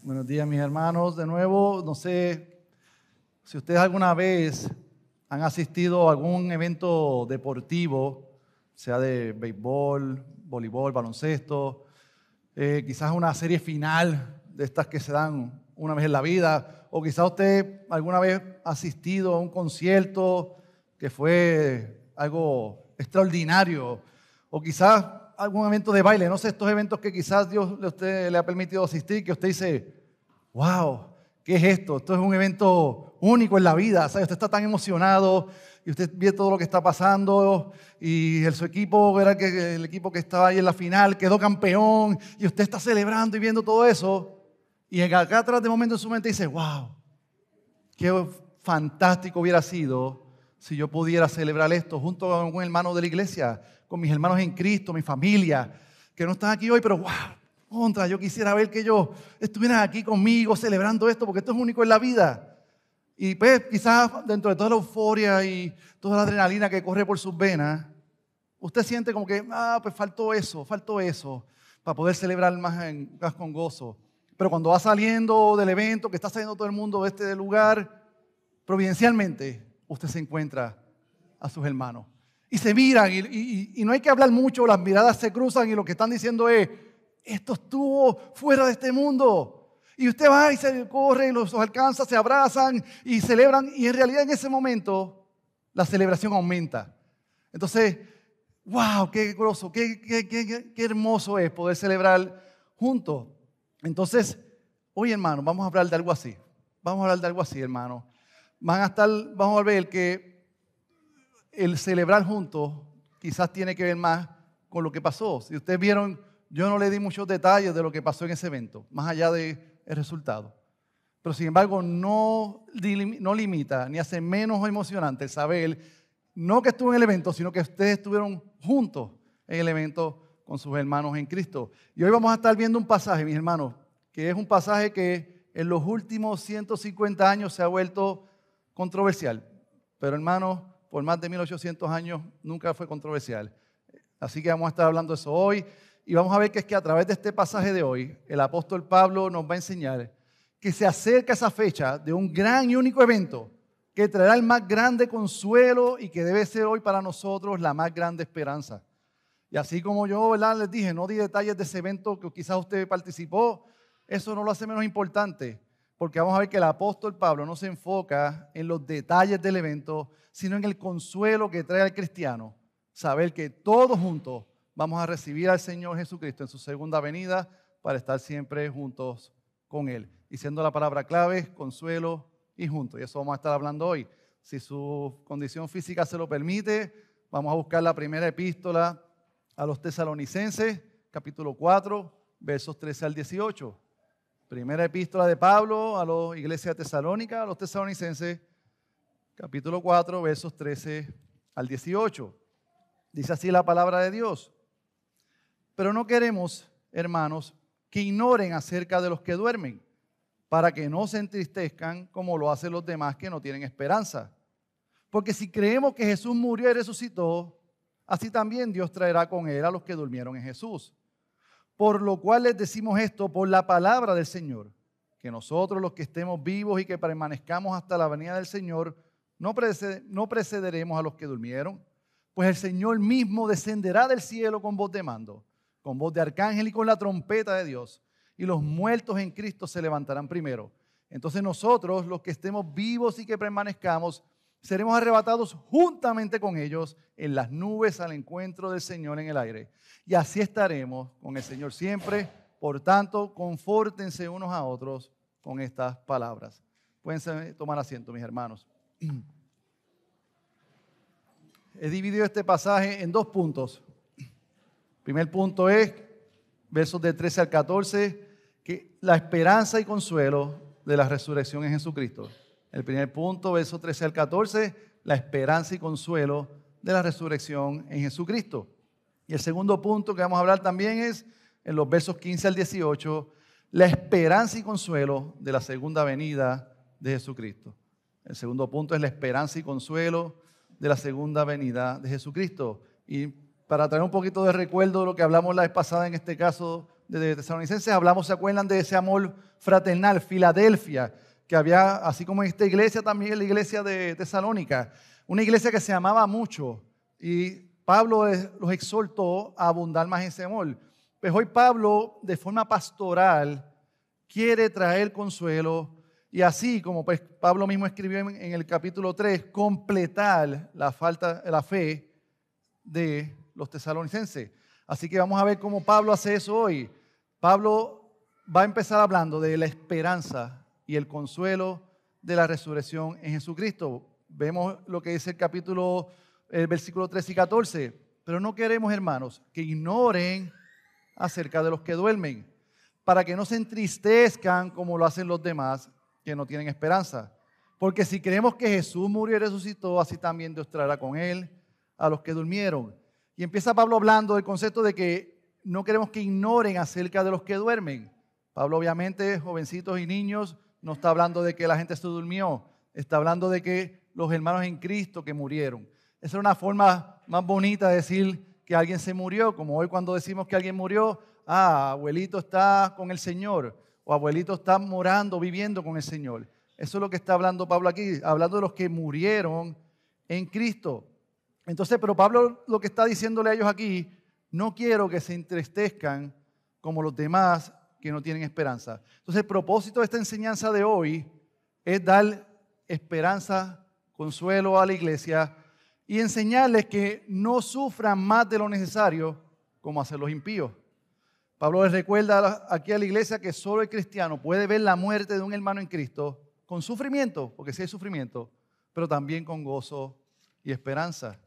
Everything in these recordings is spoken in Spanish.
Buenos días, mis hermanos. De nuevo, no sé si ustedes alguna vez han asistido a algún evento deportivo, sea de béisbol, voleibol, baloncesto, quizás una serie final de estas que se dan una vez en la vida, o quizás usted alguna vez ha asistido a un concierto que fue algo extraordinario, o quizás algún evento de baile, no sé, estos eventos que quizás Dios a usted le ha permitido asistir, que usted dice, wow, ¿qué es esto? Esto es un evento único en la vida, ¿sabe? Usted está tan emocionado y usted ve todo lo que está pasando y su equipo, era el equipo que estaba ahí en la final, quedó campeón y usted está celebrando y viendo todo eso y acá atrás de momento en su mente dice, wow, qué fantástico hubiera sido si yo pudiera celebrar esto junto con un hermano de la iglesia, con mis hermanos en Cristo, mi familia, que no están aquí hoy, pero wow, yo quisiera ver que ellos estuvieran aquí conmigo celebrando esto, porque esto es único en la vida. Y pues quizás dentro de toda la euforia y toda la adrenalina que corre por sus venas, usted siente como que, pues faltó eso, para poder celebrar más con gozo. Pero cuando va saliendo del evento, que está saliendo todo el mundo de este lugar, providencialmente usted se encuentra a sus hermanos. Y se miran y no hay que hablar mucho, las miradas se cruzan y lo que están diciendo es, esto estuvo fuera de este mundo. Y usted va y se corre y los alcanza, se abrazan y celebran. Y en realidad en ese momento la celebración aumenta. Entonces, wow, qué groso, qué hermoso es poder celebrar juntos. Entonces, hoy hermano, vamos a hablar de algo así. Hermano. Vamos a ver que el celebrar juntos quizás tiene que ver más con lo que pasó. Si ustedes vieron, yo no le di muchos detalles de lo que pasó en ese evento, más allá del resultado. Pero sin embargo, no limita ni hace menos emocionante el saber, no que estuvo en el evento, sino que ustedes estuvieron juntos en el evento con sus hermanos en Cristo. Y hoy vamos a estar viendo un pasaje, mis hermanos, que es un pasaje que en los últimos 150 años se ha vuelto controversial. Pero hermanos, por más de 1800 años nunca fue controversial. Así que vamos a estar hablando de eso hoy. Y vamos a ver que es que a través de este pasaje de hoy, el apóstol Pablo nos va a enseñar que se acerca esa fecha de un gran y único evento que traerá el más grande consuelo y que debe ser hoy para nosotros la más grande esperanza. Y así como yo, ¿verdad?, les dije, no di detalles de ese evento que quizás usted participó, eso no lo hace menos importante, porque vamos a ver que el apóstol Pablo no se enfoca en los detalles del evento, sino en el consuelo que trae al cristiano, saber que todos juntos vamos a recibir al Señor Jesucristo en su segunda venida para estar siempre juntos con Él. Y siendo la palabra clave, consuelo y juntos. Y eso vamos a estar hablando hoy. Si su condición física se lo permite, vamos a buscar la primera epístola a los Tesalonicenses, capítulo 4, versos 13 al 18. Primera epístola de Pablo a la iglesia tesalónica, a los tesalonicenses, capítulo 4, versos 13 al 18. Dice así la palabra de Dios. Pero no queremos, hermanos, que ignoren acerca de los que duermen, para que no se entristezcan como lo hacen los demás que no tienen esperanza. Porque si creemos que Jesús murió y resucitó, así también Dios traerá con él a los que durmieron en Jesús. Por lo cual les decimos esto por la palabra del Señor, que nosotros los que estemos vivos y que permanezcamos hasta la venida del Señor, no precederemos a los que durmieron, pues el Señor mismo descenderá del cielo con voz de mando, con voz de arcángel y con la trompeta de Dios, y los muertos en Cristo se levantarán primero. Entonces nosotros, los que estemos vivos y que permanezcamos, seremos arrebatados juntamente con ellos en las nubes al encuentro del Señor en el aire. Y así estaremos con el Señor siempre. Por tanto, confórtense unos a otros con estas palabras. Pueden tomar asiento, mis hermanos. He dividido este pasaje en dos puntos. El primer punto es, versos de 13 al 14, que la esperanza y consuelo de la resurrección en Jesucristo. El primer punto, versos 13 al 14, la esperanza y consuelo de la resurrección en Jesucristo. Y el segundo punto que vamos a hablar también es, en los versos 15 al 18, la esperanza y consuelo de la segunda venida de Jesucristo. El segundo punto es la esperanza y consuelo de la segunda venida de Jesucristo. Y para traer un poquito de recuerdo de lo que hablamos la vez pasada, en este caso de Tesalonicenses hablamos, ¿se acuerdan de ese amor fraternal? Filadelfia, que había, así como en esta iglesia, también en la iglesia de Tesalónica, una iglesia que se amaba mucho y Pablo los exhortó a abundar más en ese amor. Pues hoy Pablo, de forma pastoral, quiere traer consuelo y así como pues Pablo mismo escribió en el capítulo 3, completar la fe de los tesalonicenses. Así que vamos a ver cómo Pablo hace eso hoy. Pablo va a empezar hablando de la esperanza y el consuelo de la resurrección en Jesucristo. Vemos lo que dice el versículo 13 y 14. Pero no queremos, hermanos, que ignoren acerca de los que duermen, para que no se entristezcan como lo hacen los demás que no tienen esperanza. Porque si creemos que Jesús murió y resucitó, así también Dios traerá con él a los que durmieron. Y empieza Pablo hablando del concepto de que no queremos que ignoren acerca de los que duermen. Pablo obviamente, jovencitos y niños, no está hablando de que la gente se durmió, está hablando de que los hermanos en Cristo que murieron. Esa es una forma más bonita de decir que alguien se murió, como hoy cuando decimos que alguien murió, abuelito está con el Señor, o abuelito está morando, viviendo con el Señor. Eso es lo que está hablando Pablo aquí, hablando de los que murieron en Cristo. Entonces, pero Pablo lo que está diciéndole a ellos aquí, no quiero que se entristezcan como los demás que no tienen esperanza. Entonces, el propósito de esta enseñanza de hoy es dar esperanza, consuelo a la iglesia y enseñarles que no sufran más de lo necesario como hacen los impíos. Pablo les recuerda aquí a la iglesia que solo el cristiano puede ver la muerte de un hermano en Cristo con sufrimiento, porque sí hay sufrimiento, pero también con gozo y esperanza.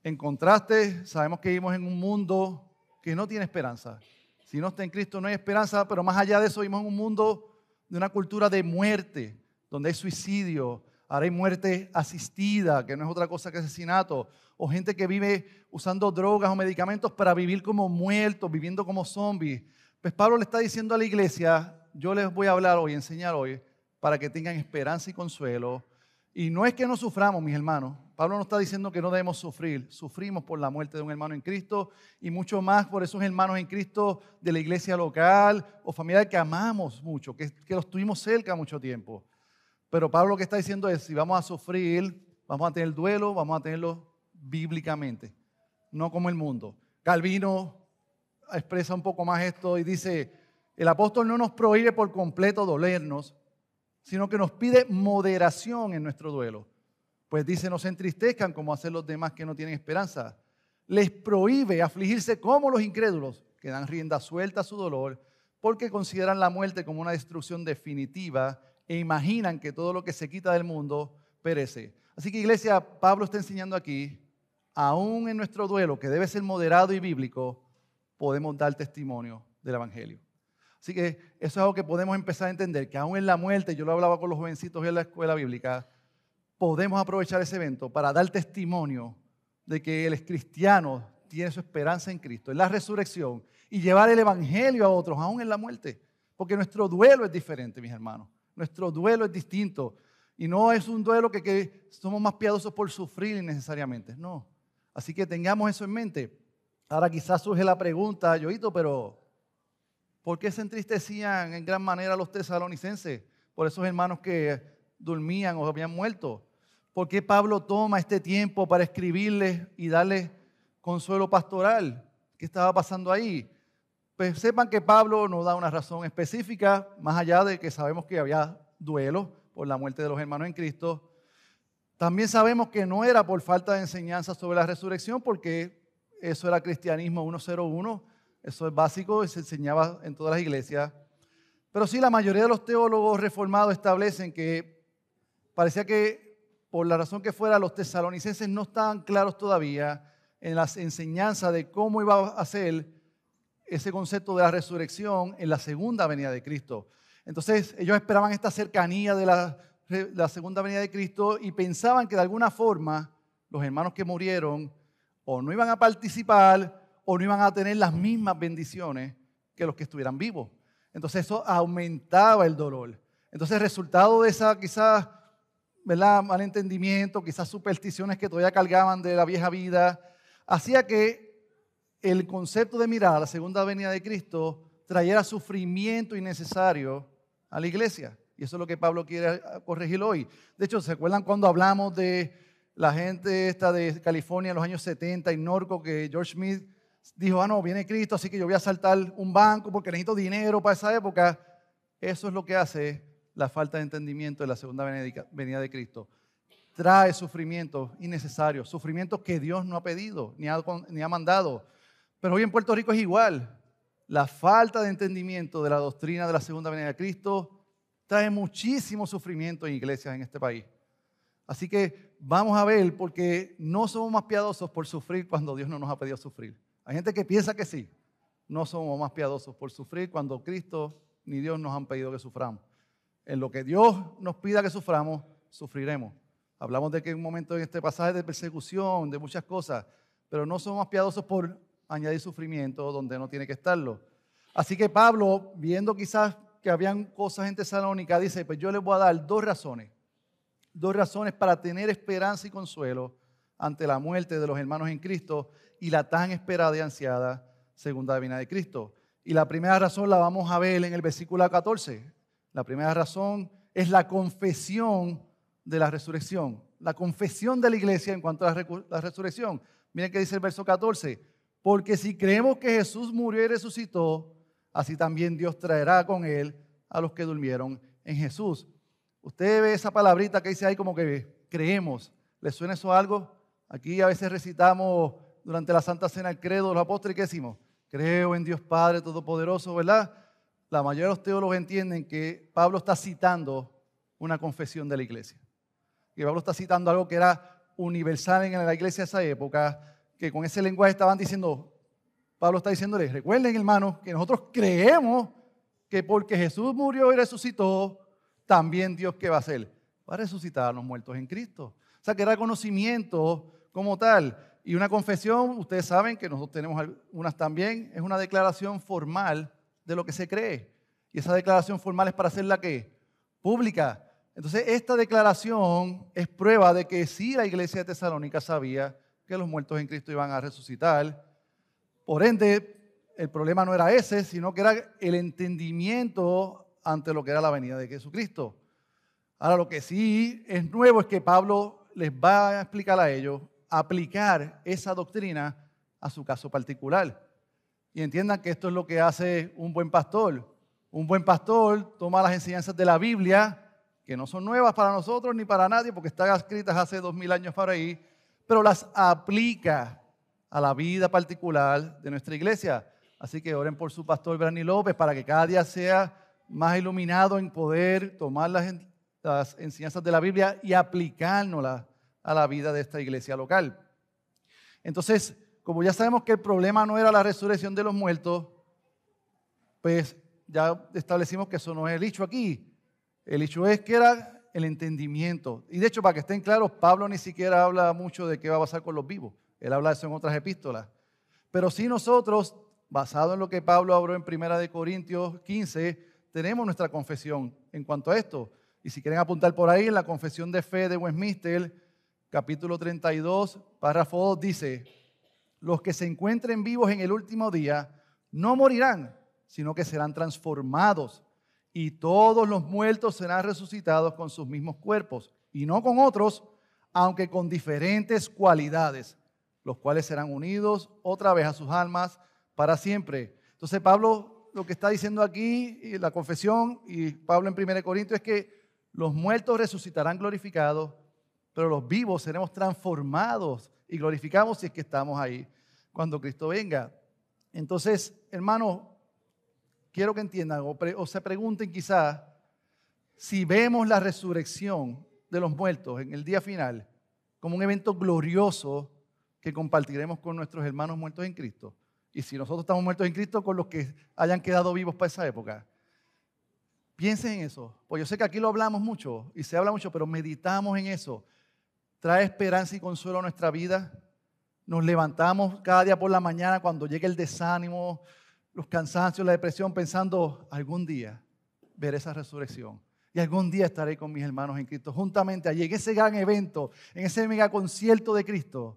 En contraste, sabemos que vivimos en un mundo que no tiene esperanza. Si no está en Cristo no hay esperanza, pero más allá de eso vivimos en un mundo de una cultura de muerte, donde hay suicidio, ahora hay muerte asistida, que no es otra cosa que asesinato, o gente que vive usando drogas o medicamentos para vivir como muertos, viviendo como zombies. Pues Pablo le está diciendo a la iglesia, yo les voy a hablar hoy, enseñar hoy, para que tengan esperanza y consuelo. Y no es que no suframos, mis hermanos. Pablo no está diciendo que no debemos sufrir. Sufrimos por la muerte de un hermano en Cristo y mucho más por esos hermanos en Cristo de la iglesia local o familiar que amamos mucho, que los tuvimos cerca mucho tiempo. Pero Pablo lo que está diciendo es, si vamos a sufrir, vamos a tener duelo, vamos a tenerlo bíblicamente, no como el mundo. Calvino expresa un poco más esto y dice, el apóstol no nos prohíbe por completo dolernos, sino que nos pide moderación en nuestro duelo. Pues dice, no se entristezcan como hacen los demás que no tienen esperanza. Les prohíbe afligirse como los incrédulos, que dan rienda suelta a su dolor, porque consideran la muerte como una destrucción definitiva e imaginan que todo lo que se quita del mundo perece. Así que, iglesia, Pablo está enseñando aquí, aún en nuestro duelo, que debe ser moderado y bíblico, podemos dar testimonio del Evangelio. Así que eso es algo que podemos empezar a entender, que aún en la muerte, yo lo hablaba con los jovencitos en la escuela bíblica, podemos aprovechar ese evento para dar testimonio de que el cristiano tiene su esperanza en Cristo, en la resurrección, y llevar el Evangelio a otros, aún en la muerte. Porque nuestro duelo es diferente, mis hermanos. Nuestro duelo es distinto. Y no es un duelo que somos más piadosos por sufrir innecesariamente. No. Así que tengamos eso en mente. Ahora quizás surge la pregunta, Yoito, pero ¿por qué se entristecían en gran manera los tesalonicenses por esos hermanos que dormían o habían muerto? ¿Por qué Pablo toma este tiempo para escribirles y darles consuelo pastoral? ¿Qué estaba pasando ahí? Pues sepan que Pablo no da una razón específica, más allá de que sabemos que había duelo por la muerte de los hermanos en Cristo. También sabemos que no era por falta de enseñanza sobre la resurrección, porque eso era cristianismo 101, eso es básico y se enseñaba en todas las iglesias. Pero sí, la mayoría de los teólogos reformados establecen que parecía que por la razón que fuera, los tesalonicenses no estaban claros todavía en las enseñanzas de cómo iba a ser ese concepto de la resurrección en la segunda venida de Cristo. Entonces, ellos esperaban esta cercanía de la segunda venida de Cristo y pensaban que de alguna forma los hermanos que murieron o no iban a participar o no iban a tener las mismas bendiciones que los que estuvieran vivos. Entonces, eso aumentaba el dolor. Entonces, el resultado de esa quizás, ¿verdad?, malentendimiento, quizás supersticiones que todavía cargaban de la vieja vida, hacía que el concepto de mirar a la segunda venida de Cristo trayera sufrimiento innecesario a la iglesia. Y eso es lo que Pablo quiere corregir hoy. De hecho, ¿se acuerdan cuando hablamos de la gente esta de California en los años 70 en Norco, que George Smith dijo, no, viene Cristo, así que yo voy a asaltar un banco porque necesito dinero para esa época? Eso es lo que hace la falta de entendimiento de la segunda venida de Cristo. Trae sufrimientos innecesarios, sufrimientos que Dios no ha pedido ni ha mandado. Pero hoy en Puerto Rico es igual. La falta de entendimiento de la doctrina de la segunda venida de Cristo trae muchísimo sufrimiento en iglesias en este país. Así que vamos a ver, porque no somos más piadosos por sufrir cuando Dios no nos ha pedido sufrir. Hay gente que piensa que sí. No somos más piadosos por sufrir cuando Cristo ni Dios nos han pedido que suframos. En lo que Dios nos pida que suframos, sufriremos. Hablamos de que hay un momento en este pasaje de persecución, de muchas cosas, pero no somos más piadosos por añadir sufrimiento donde no tiene que estarlo. Así que Pablo, viendo quizás que habían cosas en Tesalónica, dice, pues yo les voy a dar dos razones para tener esperanza y consuelo ante la muerte de los hermanos en Cristo y la tan esperada y ansiada segunda venida de Cristo. Y la primera razón la vamos a ver en el versículo 14. La primera razón es la confesión de la resurrección. La confesión de la iglesia en cuanto a la resurrección. Miren qué dice el verso 14. Porque si creemos que Jesús murió y resucitó, así también Dios traerá con Él a los que durmieron en Jesús. Usted ve esa palabrita que dice ahí como que creemos. ¿Le suena eso a algo? Aquí a veces recitamos durante la Santa Cena el credo de los apóstoles. ¿Qué decimos? Creo en Dios Padre Todopoderoso, ¿verdad? La mayoría de los teólogos entienden que Pablo está citando una confesión de la iglesia. Que Pablo está citando algo que era universal en la iglesia de esa época, que con ese lenguaje estaban diciendo, Pablo está diciéndoles, recuerden hermanos, que nosotros creemos que porque Jesús murió y resucitó, también Dios, ¿qué va a hacer? Va a resucitar a los muertos en Cristo. O sea, que era conocimiento como tal. Y una confesión, ustedes saben que nosotros tenemos unas también, es una declaración formal de lo que se cree. Y esa declaración formal es para hacerla, ¿qué? Pública. Entonces, esta declaración es prueba de que sí la iglesia de Tesalónica sabía que los muertos en Cristo iban a resucitar. Por ende, el problema no era ese, sino que era el entendimiento ante lo que era la venida de Jesucristo. Ahora, lo que sí es nuevo es que Pablo les va a explicar a ellos, aplicar esa doctrina a su caso particular. Y entiendan que esto es lo que hace un buen pastor. Un buen pastor toma las enseñanzas de la Biblia, que no son nuevas para nosotros ni para nadie, porque están escritas hace 2000 años para ahí, pero las aplica a la vida particular de nuestra iglesia. Así que oren por su pastor Brani López para que cada día sea más iluminado en poder tomar las enseñanzas de la Biblia y aplicárnoslas a la vida de esta iglesia local. Entonces, como ya sabemos que el problema no era la resurrección de los muertos, pues ya establecimos que eso no es el hecho aquí. El hecho es que era el entendimiento. Y de hecho, para que estén claros, Pablo ni siquiera habla mucho de qué va a pasar con los vivos. Él habla de eso en otras epístolas. Pero sí nosotros, basado en lo que Pablo habló en 1 Corintios 15, tenemos nuestra confesión en cuanto a esto. Y si quieren apuntar por ahí, en la Confesión de Fe de Westminster, capítulo 32, párrafo 2, dice: los que se encuentren vivos en el último día no morirán, sino que serán transformados, y todos los muertos serán resucitados con sus mismos cuerpos, y no con otros, aunque con diferentes cualidades, los cuales serán unidos otra vez a sus almas para siempre. Entonces Pablo lo que está diciendo aquí, y la confesión, y Pablo en 1 Corintios, es que los muertos resucitarán glorificados, pero los vivos seremos transformados y glorificamos si es que estamos ahí cuando Cristo venga. Entonces, hermanos, quiero que entiendan o se pregunten quizás si vemos la resurrección de los muertos en el día final como un evento glorioso que compartiremos con nuestros hermanos muertos en Cristo. Y si nosotros estamos muertos en Cristo, con los que hayan quedado vivos para esa época. Piensen en eso, pues yo sé que aquí lo hablamos mucho y se habla mucho, pero meditamos en eso. Trae esperanza y consuelo a nuestra vida. Nos levantamos cada día por la mañana cuando llega el desánimo, los cansancios, la depresión, pensando, algún día veré esa resurrección. Y algún día estaré con mis hermanos en Cristo, juntamente allí, en ese gran evento, en ese mega concierto de Cristo,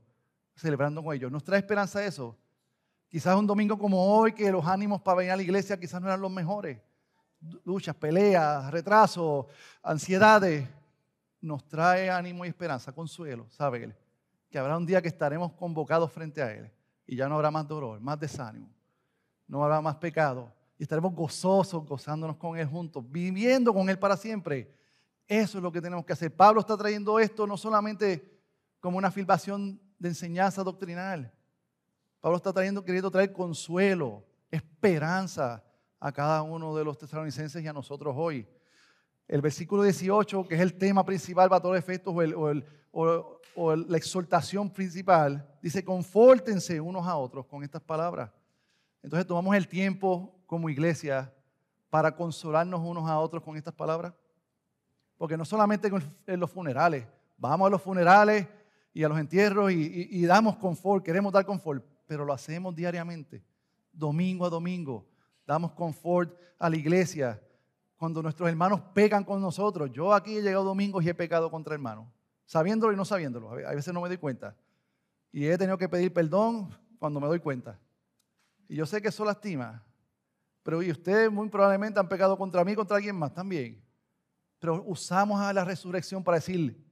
celebrando con ellos. ¿Nos trae esperanza eso? Quizás un domingo como hoy, que los ánimos para venir a la iglesia quizás no eran los mejores. Luchas, peleas, retrasos, ansiedades. Nos trae ánimo y esperanza, consuelo, sabe Él, que habrá un día que estaremos convocados frente a Él y ya no habrá más dolor, más desánimo, no habrá más pecado y estaremos gozosos, gozándonos con Él juntos, viviendo con Él para siempre. Eso es lo que tenemos que hacer. Pablo está trayendo esto no solamente como una filmación de enseñanza doctrinal. Pablo está queriendo traer consuelo, esperanza a cada uno de los tesalonicenses y a nosotros hoy. El versículo 18, que es el tema principal para todos los efectos, o la exhortación principal, dice: confórtense unos a otros con estas palabras. Entonces tomamos el tiempo como iglesia para consolarnos unos a otros con estas palabras. Porque no solamente en los funerales, vamos a los funerales y a los entierros y damos confort, queremos dar confort, pero lo hacemos diariamente, domingo a domingo. Damos confort a la iglesia cuando nuestros hermanos pecan con nosotros. Yo aquí he llegado domingos y he pecado contra hermanos, sabiéndolo y no sabiéndolo. A veces no me doy cuenta. Y he tenido que pedir perdón cuando me doy cuenta. Y yo sé que eso lastima. Pero y ustedes muy probablemente han pecado contra mí y contra alguien más también. Pero usamos a la resurrección para decir: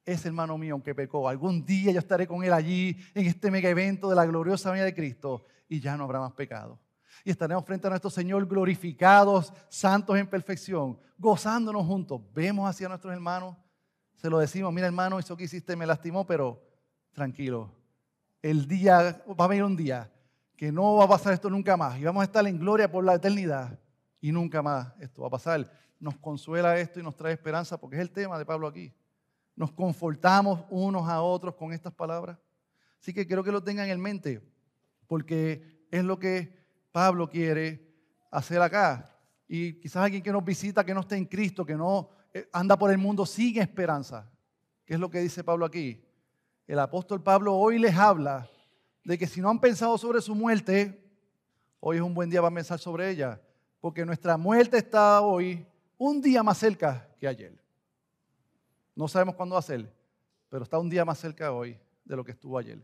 ese hermano mío aunque pecó, algún día yo estaré con él allí en este mega evento de la gloriosa venida de Cristo y ya no habrá más pecado. Y estaremos frente a nuestro Señor glorificados, santos en perfección, gozándonos juntos. Vemos hacia nuestros hermanos, se lo decimos: mira hermano, eso que hiciste me lastimó, pero tranquilo. Va a venir un día que no va a pasar esto nunca más y vamos a estar en gloria por la eternidad y nunca más esto va a pasar. Nos consuela esto y nos trae esperanza porque es el tema de Pablo aquí. Nos confortamos unos a otros con estas palabras. Así que quiero que lo tengan en mente porque es lo que Pablo quiere hacer acá. Y quizás alguien que nos visita, que no está en Cristo, que no anda por el mundo sin esperanza. ¿Qué es lo que dice Pablo aquí? El apóstol Pablo hoy les habla de que si no han pensado sobre su muerte, hoy es un buen día para pensar sobre ella. Porque nuestra muerte está hoy un día más cerca que ayer. No sabemos cuándo va a ser, pero está un día más cerca hoy de lo que estuvo ayer.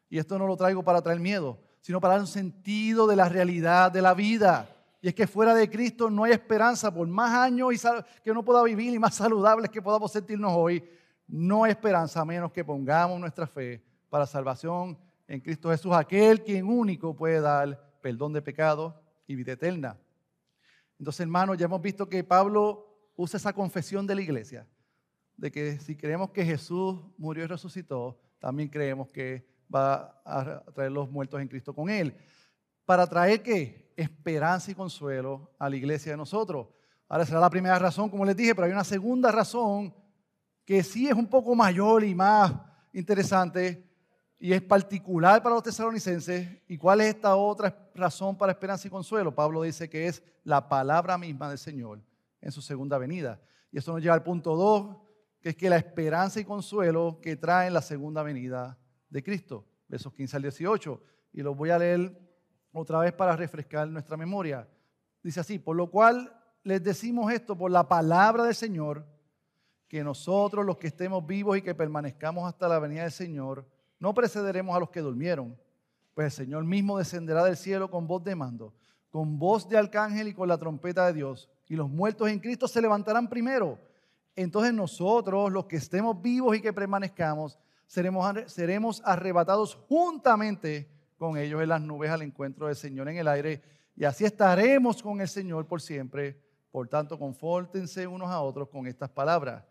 Y esto no lo traigo para traer miedo, sino para dar un sentido de la realidad de la vida. Y es que fuera de Cristo no hay esperanza. Por más años que uno pueda vivir y más saludables que podamos sentirnos hoy, no hay esperanza a menos que pongamos nuestra fe para salvación en Cristo Jesús, aquel quien único puede dar perdón de pecados y vida eterna. Entonces, hermanos, ya hemos visto que Pablo usa esa confesión de la iglesia, de que si creemos que Jesús murió y resucitó, también creemos que va a traer los muertos en Cristo con Él. ¿Para traer qué? Esperanza y consuelo a la iglesia de nosotros. Ahora será la primera razón, como les dije, pero hay una segunda razón que sí es un poco mayor y más interesante y es particular para los tesalonicenses. ¿Y cuál es esta otra razón para esperanza y consuelo? Pablo dice que es la palabra misma del Señor en su segunda venida. Y eso nos lleva al punto 2, que es que la esperanza y consuelo que traen la segunda venida de Cristo. Versos 15 al 18. Y los voy a leer otra vez para refrescar nuestra memoria. Dice así: por lo cual les decimos esto por la palabra del Señor, que nosotros los que estemos vivos y que permanezcamos hasta la venida del Señor, no precederemos a los que durmieron, pues el Señor mismo descenderá del cielo con voz de mando, con voz de arcángel y con la trompeta de Dios, y los muertos en Cristo se levantarán primero. Entonces nosotros, los que estemos vivos y que permanezcamos, seremos arrebatados juntamente con ellos en las nubes al encuentro del Señor en el aire, y así estaremos con el Señor por siempre. Por tanto, confórtense unos a otros con estas palabras.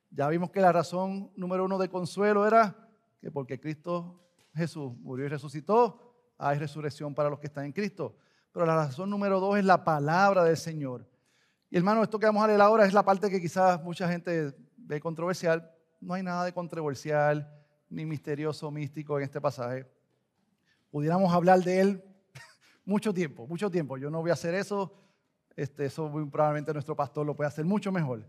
Ya vimos que la razón número 1 de consuelo era que porque Cristo Jesús murió y resucitó, hay resurrección para los que están en Cristo. Pero la razón número 2 es la palabra del Señor. Y hermano, esto que vamos a leer ahora es la parte que quizás mucha gente ve controversial. No hay nada de controversial ni misterioso, místico en este pasaje. Pudiéramos hablar de él mucho tiempo. Yo no voy a hacer eso. Eso muy probablemente nuestro pastor lo puede hacer mucho mejor.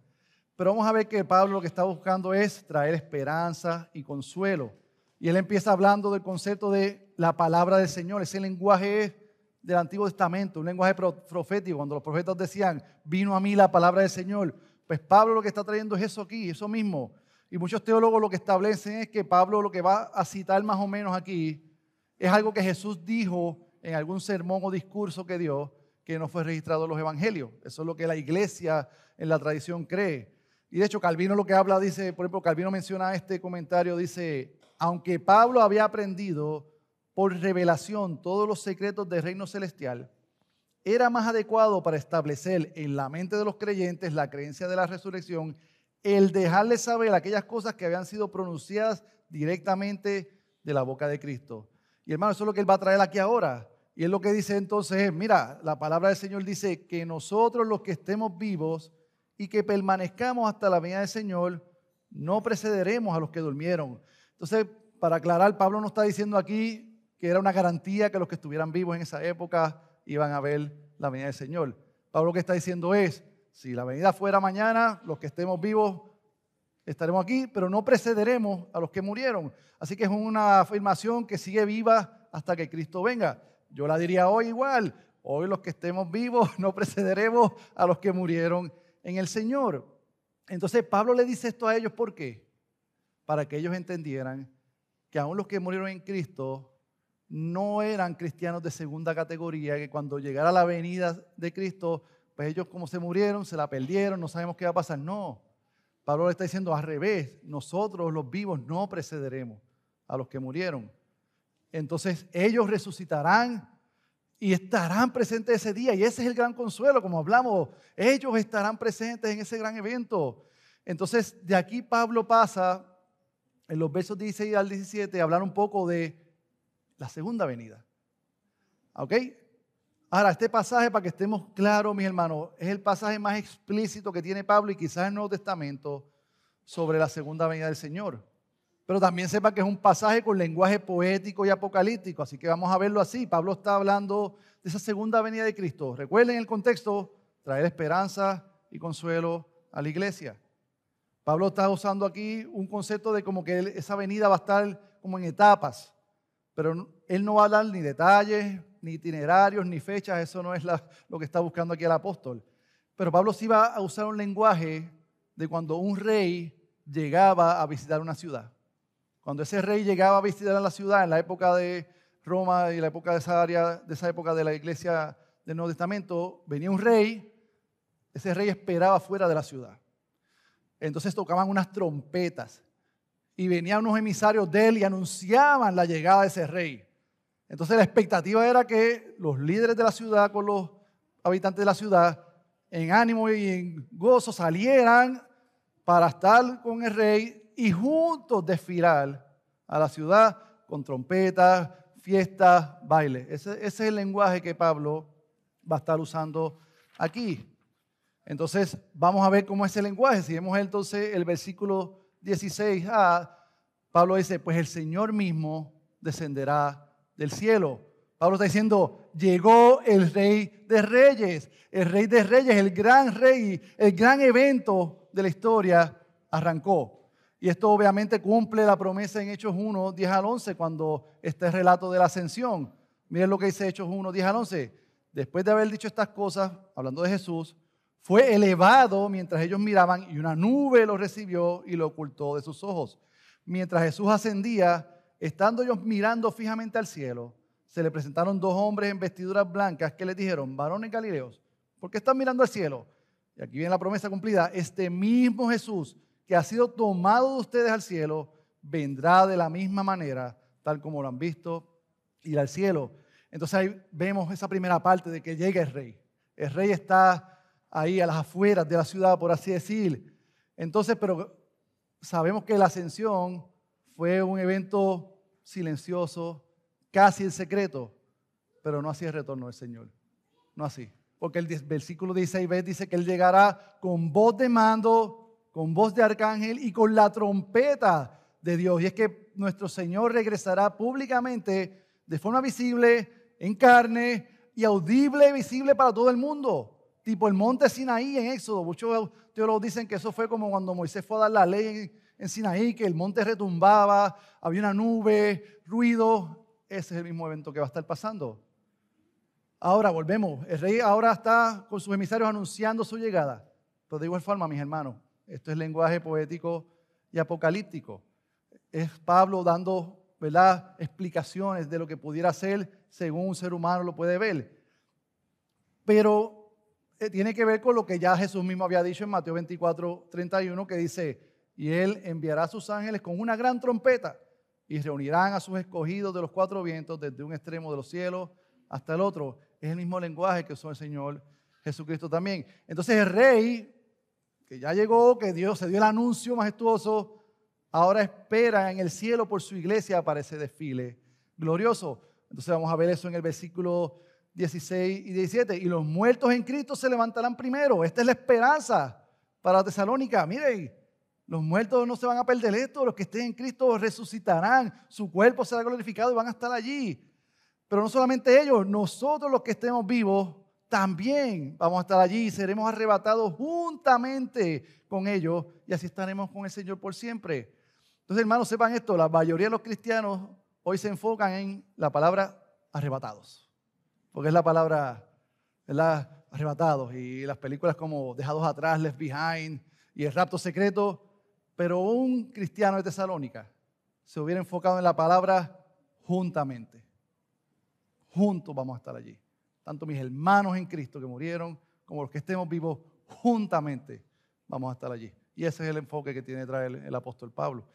Pero vamos a ver que Pablo lo que está buscando es traer esperanza y consuelo. Y él empieza hablando del concepto de la palabra del Señor. Ese lenguaje del Antiguo Testamento, un lenguaje profético. Cuando los profetas decían, vino a mí la palabra del Señor. Pues Pablo lo que está trayendo es eso aquí, eso mismo. Y muchos teólogos lo que establecen es que Pablo lo que va a citar más o menos aquí es algo que Jesús dijo en algún sermón o discurso que dio que no fue registrado en los evangelios. Eso es lo que la iglesia en la tradición cree. Y de hecho Calvino lo que habla, dice, por ejemplo, Calvino menciona este comentario, dice, aunque Pablo había aprendido por revelación todos los secretos del reino celestial, era más adecuado para establecer en la mente de los creyentes la creencia de la resurrección, el dejarles saber aquellas cosas que habían sido pronunciadas directamente de la boca de Cristo. Y hermano, eso es lo que él va a traer aquí ahora. Y él lo que dice entonces es, mira, la palabra del Señor dice que nosotros los que estemos vivos y que permanezcamos hasta la venida del Señor, no precederemos a los que durmieron. Entonces, para aclarar, Pablo no está diciendo aquí que era una garantía que los que estuvieran vivos en esa época iban a ver la venida del Señor. Pablo lo que está diciendo es, si la venida fuera mañana, los que estemos vivos estaremos aquí, pero no precederemos a los que murieron. Así que es una afirmación que sigue viva hasta que Cristo venga. Yo la diría hoy igual. Hoy los que estemos vivos no precederemos a los que murieron en el Señor. Entonces Pablo le dice esto a ellos, ¿por qué? Para que ellos entendieran que aún los que murieron en Cristo no eran cristianos de segunda categoría, que cuando llegara la venida de Cristo, pues ellos como se murieron, se la perdieron, no sabemos qué va a pasar. No, Pablo le está diciendo al revés, nosotros los vivos no precederemos a los que murieron. Entonces ellos resucitarán y estarán presentes ese día, y ese es el gran consuelo, como hablamos, ellos estarán presentes en ese gran evento. Entonces de aquí Pablo pasa, en los versos 16 al 17, a hablar un poco de la segunda venida. ¿Ok? Ahora, este pasaje, para que estemos claros, mis hermanos, es el pasaje más explícito que tiene Pablo y quizás el Nuevo Testamento sobre la segunda venida del Señor. Pero también sepa que es un pasaje con lenguaje poético y apocalíptico, así que vamos a verlo así. Pablo está hablando de esa segunda venida de Cristo. Recuerden el contexto, traer esperanza y consuelo a la iglesia. Pablo está usando aquí un concepto de como que esa venida va a estar como en etapas, pero él no va a hablar ni detalles, ni itinerarios, ni fechas, eso no es lo que está buscando aquí el apóstol. Pero Pablo sí va a usar un lenguaje de cuando un rey llegaba a visitar una ciudad. Cuando ese rey llegaba a visitar la ciudad en la época de Roma y la época de esa época de la iglesia del Nuevo Testamento, venía un rey, ese rey esperaba fuera de la ciudad. Entonces tocaban unas trompetas y venían unos emisarios de él y anunciaban la llegada de ese rey. Entonces la expectativa era que los líderes de la ciudad con los habitantes de la ciudad en ánimo y en gozo salieran para estar con el rey y juntos desfilar a la ciudad con trompetas, fiestas, bailes. Ese es el lenguaje que Pablo va a estar usando aquí. Entonces vamos a ver cómo es el lenguaje. Si vemos entonces el versículo 16a, Pablo dice, pues el Señor mismo descenderá del cielo. Pablo está diciendo, llegó el Rey de Reyes. El Rey de Reyes, el gran rey, el gran evento de la historia arrancó. Y esto obviamente cumple la promesa en Hechos 1, 10 al 11, cuando está el relato de la ascensión. Miren lo que dice Hechos 1, 10 al 11. Después de haber dicho estas cosas, hablando de Jesús, fue elevado mientras ellos miraban y una nube lo recibió y lo ocultó de sus ojos. Mientras Jesús ascendía, estando ellos mirando fijamente al cielo, se le presentaron dos hombres en vestiduras blancas que les dijeron, varones galileos, ¿por qué están mirando al cielo? Y aquí viene la promesa cumplida, este mismo Jesús que ha sido tomado de ustedes al cielo, vendrá de la misma manera, tal como lo han visto, ir al cielo. Entonces ahí vemos esa primera parte de que llega el rey. El rey está ahí a las afueras de la ciudad, por así decir. Entonces, pero sabemos que la ascensión fue un evento silencioso, casi en secreto, pero no así el retorno del Señor. No así. Porque el versículo 16b dice que Él llegará con voz de mando, con voz de arcángel y con la trompeta de Dios. Y es que nuestro Señor regresará públicamente, de forma visible, en carne y audible, visible para todo el mundo. Tipo el monte Sinaí en Éxodo. Muchos teólogos dicen que eso fue como cuando Moisés fue a dar la ley en Sinaí, que el monte retumbaba, había una nube, ruido. Ese es el mismo evento que va a estar pasando. Ahora volvemos. El rey ahora está con sus emisarios anunciando su llegada. Pero de igual forma, mis hermanos, esto es lenguaje poético y apocalíptico. Es Pablo dando, ¿verdad?, explicaciones de lo que pudiera ser según un ser humano lo puede ver. Pero tiene que ver con lo que ya Jesús mismo había dicho en Mateo 24:31, que dice, y Él enviará a sus ángeles con una gran trompeta y reunirán a sus escogidos de los cuatro vientos, desde un extremo de los cielos hasta el otro. Es el mismo lenguaje que usó el Señor Jesucristo también. Entonces el rey, que ya llegó, que Dios se dio el anuncio majestuoso, ahora espera en el cielo por su iglesia para ese desfile glorioso. Entonces vamos a ver eso en el versículo 16 y 17. Y los muertos en Cristo se levantarán primero. Esta es la esperanza para Tesalónica. Miren, los muertos no se van a perder esto. Los que estén en Cristo resucitarán. Su cuerpo será glorificado y van a estar allí. Pero no solamente ellos, nosotros los que estemos vivos también vamos a estar allí y seremos arrebatados juntamente con ellos y así estaremos con el Señor por siempre. Entonces, hermanos, sepan esto, la mayoría de los cristianos hoy se enfocan en la palabra arrebatados, porque es la palabra, ¿verdad? Arrebatados, y las películas como Dejados Atrás, Left Behind y El Rapto Secreto, pero un cristiano de Tesalónica se hubiera enfocado en la palabra juntamente. Juntos vamos a estar allí. Tanto mis hermanos en Cristo que murieron, como los que estemos vivos, juntamente vamos a estar allí. Y ese es el enfoque que tiene que traer el apóstol Pablo.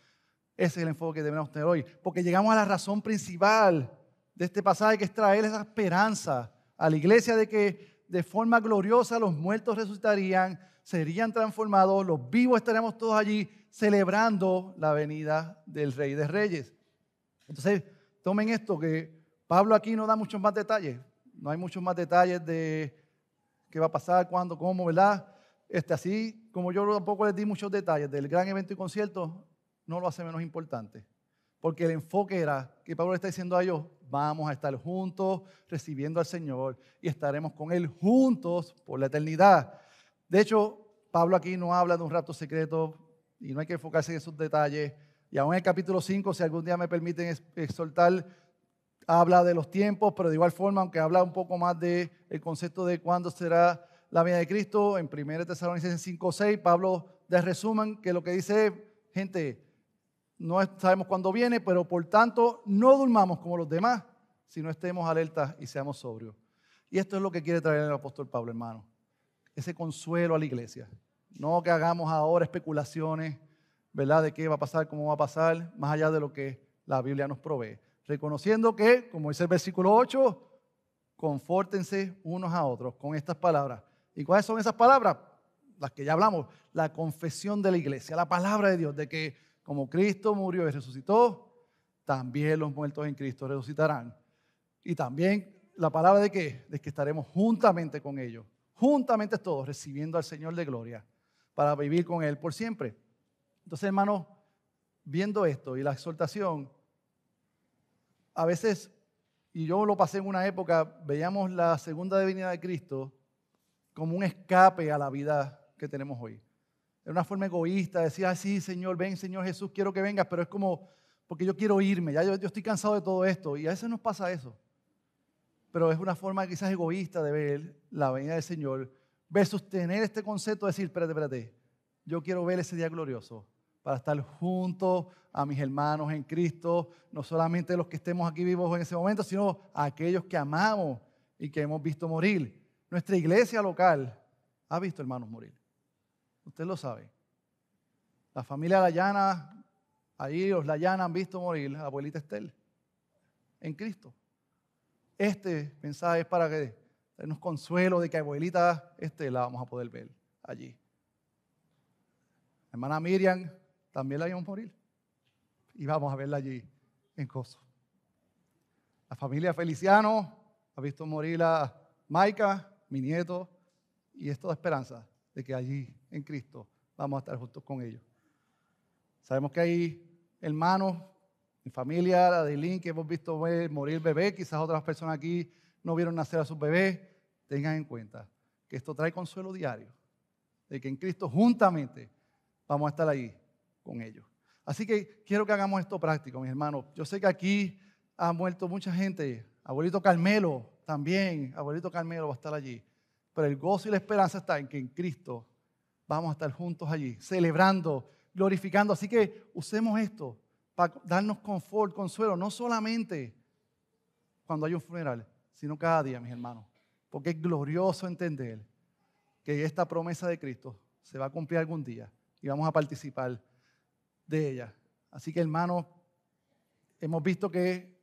Ese es el enfoque que debemos tener hoy. Porque llegamos a la razón principal de este pasaje, que es traer esa esperanza a la iglesia de que de forma gloriosa los muertos resucitarían, serían transformados, los vivos estaríamos todos allí celebrando la venida del Rey de Reyes. Entonces, tomen esto, que Pablo aquí no da muchos más detalles. No hay muchos más detalles de qué va a pasar, cuándo, cómo, ¿verdad? Así como yo tampoco les di muchos detalles del gran evento y concierto, no lo hace menos importante. Porque el enfoque era que Pablo le está diciendo a ellos, vamos a estar juntos recibiendo al Señor y estaremos con Él juntos por la eternidad. De hecho, Pablo aquí no habla de un rapto secreto y no hay que enfocarse en esos detalles. Y aún en el capítulo 5, si algún día me permiten exhortar, habla de los tiempos, pero de igual forma, aunque habla un poco más del concepto de cuándo será la venida de Cristo, en 1 Tesalonicenses 5:6, Pablo de resumen que lo que dice es, gente, no sabemos cuándo viene, pero por tanto no durmamos como los demás, sino estemos alertas y seamos sobrios. Y esto es lo que quiere traer el apóstol Pablo, hermano. Ese consuelo a la iglesia. No que hagamos ahora especulaciones, ¿verdad?, de qué va a pasar, cómo va a pasar, más allá de lo que la Biblia nos provee. Reconociendo que, como dice el versículo 8, confórtense unos a otros con estas palabras. ¿Y cuáles son esas palabras? Las que ya hablamos, la confesión de la iglesia, la palabra de Dios, de que como Cristo murió y resucitó, también los muertos en Cristo resucitarán. Y también la palabra de que estaremos juntamente con ellos, juntamente todos, recibiendo al Señor de gloria, para vivir con Él por siempre. Entonces, hermanos, viendo esto y la exhortación, a veces, y yo lo pasé en una época, veíamos la segunda venida de Cristo como un escape a la vida que tenemos hoy. Era una forma egoísta, decía, sí, Señor, ven, Señor Jesús, quiero que vengas, pero es como, porque yo quiero irme, ya yo estoy cansado de todo esto, y a veces nos pasa eso. Pero es una forma quizás egoísta de ver la venida del Señor, versus tener este concepto de decir, espérate, yo quiero ver ese día glorioso, para estar junto a mis hermanos en Cristo, no solamente los que estemos aquí vivos en ese momento, sino a aquellos que amamos y que hemos visto morir. Nuestra iglesia local ha visto hermanos morir. Usted lo sabe. La familia Layana, ahí los Layana han visto morir a la abuelita Estel en Cristo. Este mensaje es para que darnos consuelo de que a abuelita Estel la vamos a poder ver allí. La hermana Miriam también la vimos morir y vamos a verla allí en Coso. La familia Feliciano ha visto morir a Maica, mi nieto, y es toda esperanza de que allí en Cristo vamos a estar juntos con ellos. Sabemos que hay hermanos en familia, la de Lynn, que hemos visto morir bebé, quizás otras personas aquí no vieron nacer a sus bebés. Tengan en cuenta que esto trae consuelo diario, de que en Cristo juntamente vamos a estar ahí con ellos. Así que quiero que hagamos esto práctico, mis hermanos. Yo sé que aquí ha muerto mucha gente. Abuelito Carmelo también, abuelito Carmelo va a estar allí. Pero el gozo y la esperanza está en que en Cristo vamos a estar juntos allí, celebrando, glorificando. Así que usemos esto para darnos confort, consuelo, no solamente cuando hay un funeral, sino cada día, mis hermanos. Porque es glorioso entender que esta promesa de Cristo se va a cumplir algún día y vamos a participar de ella. Así que, hermanos, hemos visto que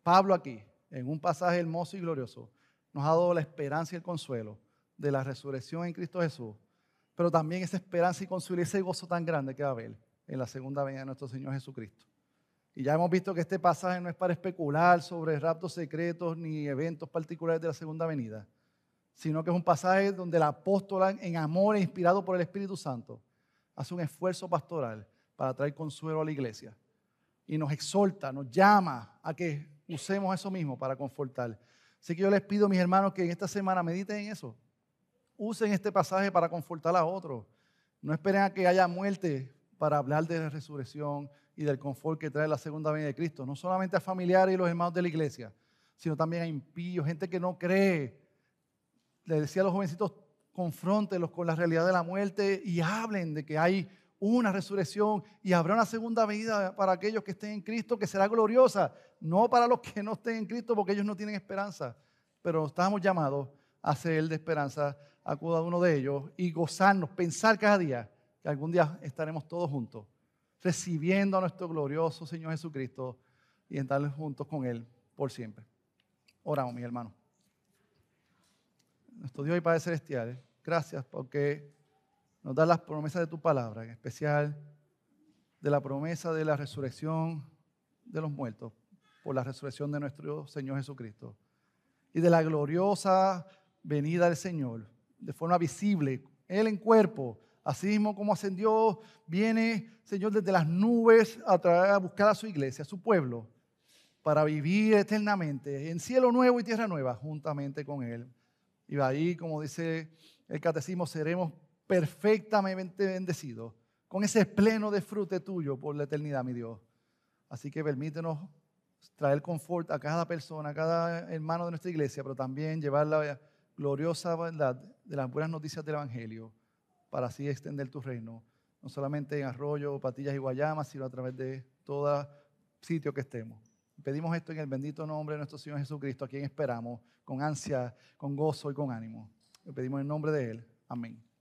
Pablo aquí, en un pasaje hermoso y glorioso, nos ha dado la esperanza y el consuelo de la resurrección en Cristo Jesús, pero también esa esperanza y consuelo y ese gozo tan grande que va a haber en la segunda venida de nuestro Señor Jesucristo. Y ya hemos visto que este pasaje no es para especular sobre raptos secretos ni eventos particulares de la segunda venida, sino que es un pasaje donde el apóstol, en amor e inspirado por el Espíritu Santo, hace un esfuerzo pastoral para traer consuelo a la iglesia. Y nos exhorta, nos llama a que usemos eso mismo para confortar. Así que yo les pido, mis hermanos, que en esta semana mediten en eso. Usen este pasaje para confortar a otros. No esperen a que haya muerte para hablar de la resurrección y del confort que trae la segunda venida de Cristo. No solamente a familiares y los hermanos de la iglesia, sino también a impíos, gente que no cree. Les decía a los jovencitos, confróntenlos con la realidad de la muerte y hablen de que hay una resurrección y habrá una segunda venida para aquellos que estén en Cristo que será gloriosa, no para los que no estén en Cristo porque ellos no tienen esperanza, pero estamos llamados a ser de esperanza a cada uno de ellos y gozarnos, pensar cada día que algún día estaremos todos juntos, recibiendo a nuestro glorioso Señor Jesucristo y estar juntos con Él por siempre. Oramos, mis hermanos. Nuestro Dios y Padre Celestial, gracias porque nos da las promesas de tu palabra, en especial de la promesa de la resurrección de los muertos por la resurrección de nuestro Señor Jesucristo y de la gloriosa venida del Señor de forma visible, Él en cuerpo, así mismo como ascendió, viene, Señor, desde las nubes a buscar a su iglesia, a su pueblo, para vivir eternamente en cielo nuevo y tierra nueva juntamente con Él. Y ahí, como dice el catecismo, seremos perfectamente bendecidos con ese pleno disfrute tuyo por la eternidad, mi Dios. Así que permítenos traer confort a cada persona, a cada hermano de nuestra iglesia, pero también llevar la gloriosa verdad de las buenas noticias del Evangelio para así extender tu reino, no solamente en Arroyo, Patillas y Guayama, sino a través de todo sitio que estemos. Pedimos esto en el bendito nombre de nuestro Señor Jesucristo, a quien esperamos con ansia, con gozo y con ánimo. Lo pedimos en nombre de Él. Amén.